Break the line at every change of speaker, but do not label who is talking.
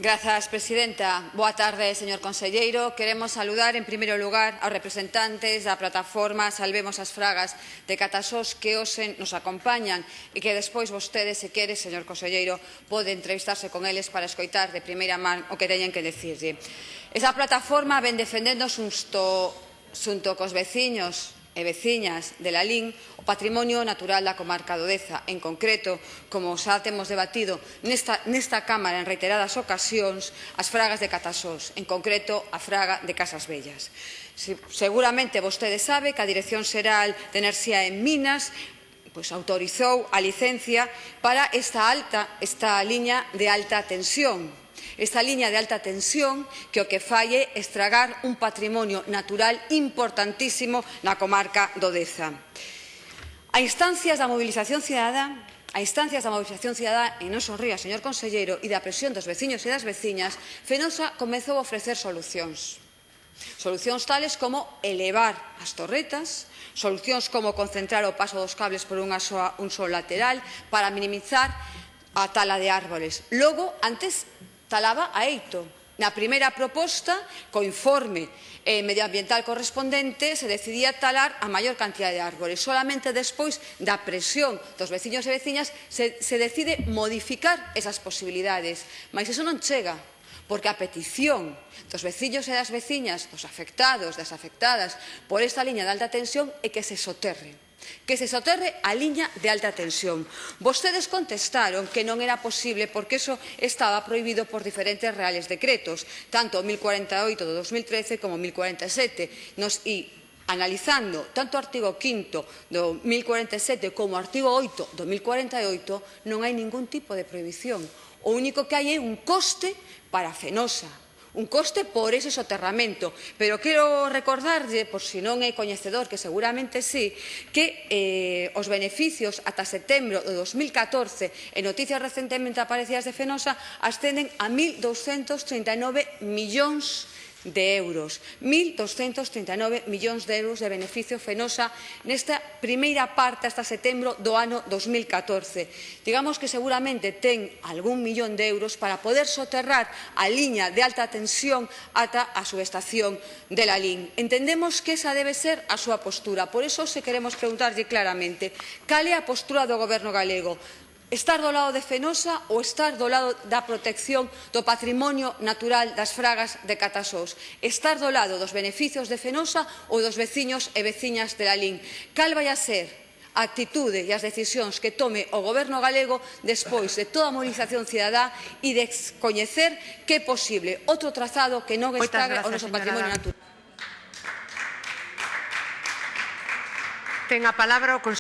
Grazas, presidenta. Boa tarde, señor conselleiro. Queremos saludar, en primeiro lugar, aos representantes da plataforma Salvemos as Fragas de Catasós que hoxe nos acompañan e que despois vostede, se quere, señor conselleiro, pode entrevistarse con eles para escoitar de primeira man o que teñen que dicirlle. Esa plataforma ven defendendo xunto cos veciños e veciñas de Lalín o patrimonio natural da comarca do Deza. En concreto, como xa temos debatido nesta Cámara en reiteradas ocasións, as fragas de Catasós, en concreto a fraga de Casas Vellas. Seguramente vostede sabe que a Dirección Xeral de Enerxía e Minas autorizou a licencia para esta liña de alta tensión. Esta liña de alta tensión que o que fai é estragar un patrimonio natural importantísimo na comarca do Deza. A instancias da mobilización cidadá en Nosos Rías, señor conselleiro, e da presión dos veciños e das veciñas, Fenosa comezou a ofrecer solucións. Solucións tales como elevar as torretas, solucións como concentrar o paso dos cables por un só lateral para minimizar a tala de árbores. Logo, antes talaba a eito. Na primeira proposta, co informe medioambiental correspondente, se decidía talar a maior cantidad de árbores. Solamente despois da presión dos veciños e veciñas se decide modificar esas posibilidades. Mas iso non chega, porque a petición dos veciños e das veciñas, dos afectados, das afectadas por esta liña de alta tensión é que se soterre a liña de alta tensión. Vostedes contestaron que non era posible porque iso estaba prohibido por diferentes reales decretos, tanto o 1048 do 2013 como o 1047. E analizando tanto o artigo 5º do 1047 como o artigo 8 do 1048, non hai ningún tipo de prohibición. O único que hai é un coste para Fenosa, un coste por ese soterramento. Pero quero recordarlle, por si non é coñecedor, que seguramente sí, que os beneficios ata setembro de 2014 en noticias recentemente aparecidas de Fenosa ascenden a 1.239 millóns de euros. 1.239 millóns de euros de beneficio Fenosa nesta primeira parte hasta setembro do ano 2014. Digamos que seguramente ten algún millón de euros para poder soterrar a liña de alta tensión ata a subestación de Lalín. Entendemos que esa debe ser a súa postura. Por iso se queremos preguntarlle claramente cal é a postura do Goberno galego. Estar do lado de Fenosa ou estar do lado da protección do patrimonio natural das fragas de Catasós? Estar do lado dos beneficios de Fenosa ou dos veciños e veciñas de Lalín? Cal vai a ser a actitude e as decisións que tome o Goberno galego despois de toda a movilización cidadá e de coñecer que é posible outro trazado que non estrague o noso patrimonio natural?
Ten a palabra o